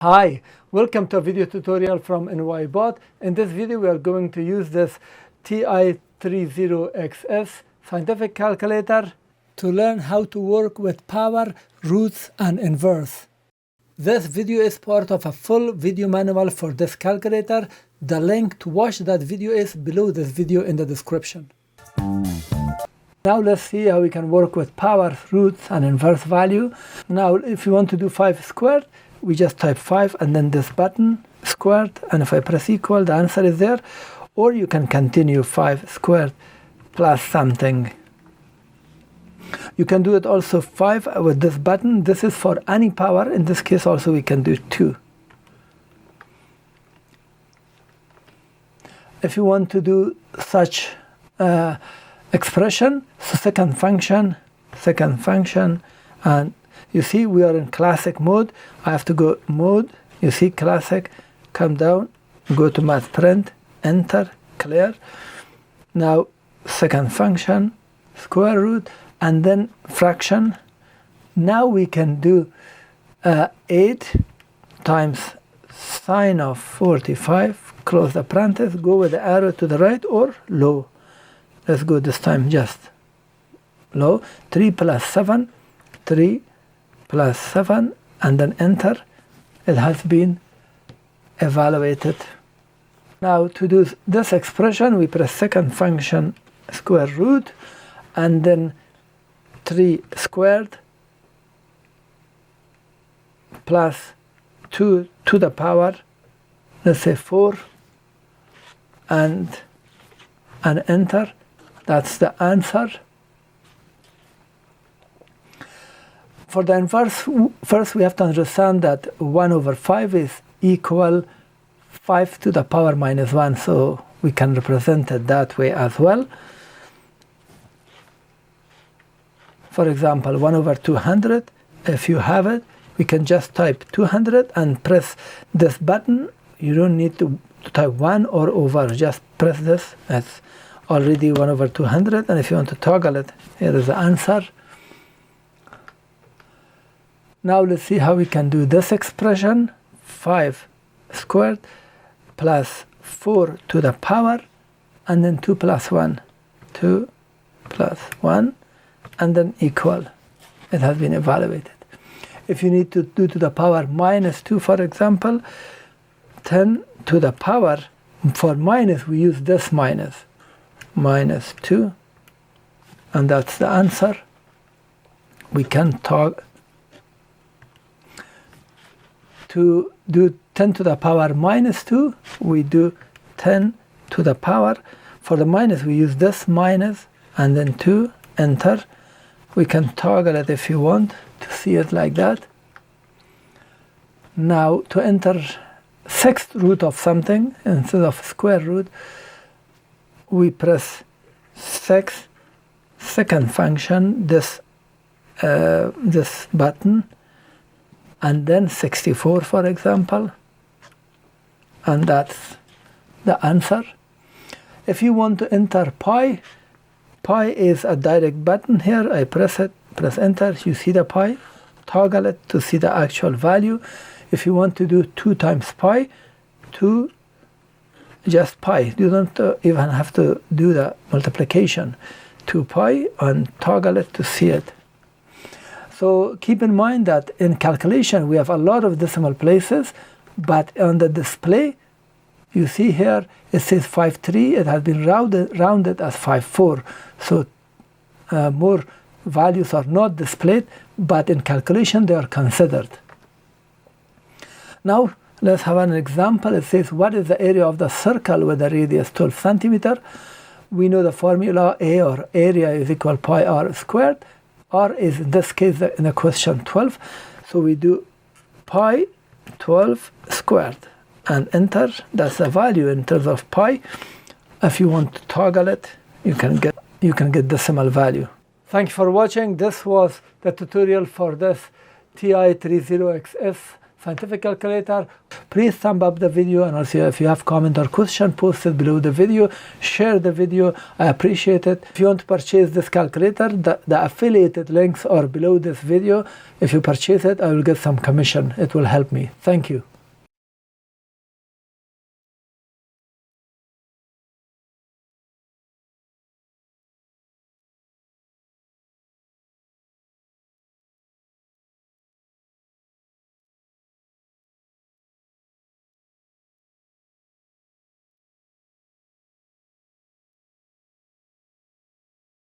Hi, welcome to a video tutorial from NYBot. In this video we are going to use this TI-30XS scientific calculator to learn how to work with power, roots and inverse. This video is part of a full video manual for this calculator. The link to watch that video is below this video in the description. Now let's see how we can work with power, roots and inverse value. Now if you want to do 5 squared, we just type 5 and then this button squared, and if I press equal the answer is there. Or you can continue 5 squared plus something. You can do it also 5 with this button. This is for any power. In this case also we can do 2. If you want to do such expression, so second function, and you see we are in classic mode. I have to go mode, you see classic, come down, go to math print, enter, clear. Now second function, square root, and then fraction. Now we can do 8 times sine of 45, close the parenthesis, go with the arrow to the right or low. Let's go this time just low. 3 plus 7, 3 plus 7, and then enter. It has been evaluated. Now to do this expression we press second function square root and then 3 squared plus 2 to the power, let's say 4, and enter. That's the answer. For the inverse, first we have to understand that 1 over 5 is equal 5 to the power minus 1, so we can represent it that way as well. For example, 1 over 200, if you have it, we can just type 200 and press this button. You don't need to type 1 or over, just press this. That's already 1 over 200, and if you want to toggle it, here is the answer. Now let's see how we can do this expression. 5 squared plus 4 to the power, and then 2 plus 1. 2 plus 1, and then equal. It has been evaluated. If you need to do to the power minus 2, for example, 10 to the power, for minus we use this minus 2, and that's the answer. We can talk to do 10 to the power minus 2, we do 10 to the power. For the minus we use this minus and then 2, enter. We can toggle it if you want to see it like that. Now to enter 6th root of something instead of square root, we press 6, second function, this button, and then 64, for example, and that's the answer. If you want to enter pi is a direct button. Here I press it, press enter, you see the pi, toggle it to see the actual value. If you want to do 2 times pi, 2, just pi, you don't even have to do the multiplication. 2 pi, and toggle it to see it. So keep in mind that in calculation we have a lot of decimal places, but on the display you see here it says 5.3, it has been rounded as 5.4, so more values are not displayed, but in calculation they are considered. Now let's have an example. It says what is the area of the circle with a radius 12 centimeter. We know the formula, A, or area, is equal pi r squared. R is in this case in the question 12, so we do pi 12 squared and enter. That's the value in terms of pi. If you want to toggle it, you can get decimal value. Thank you for watching. This was the tutorial for this TI-30XS scientific calculator. Please thumb up the video, and also if you have comment or question, post it below the video, share the video, I appreciate it. If you want to purchase this calculator, the affiliated links are below this video. If you purchase it, I will get some commission. It will help me. Thank you.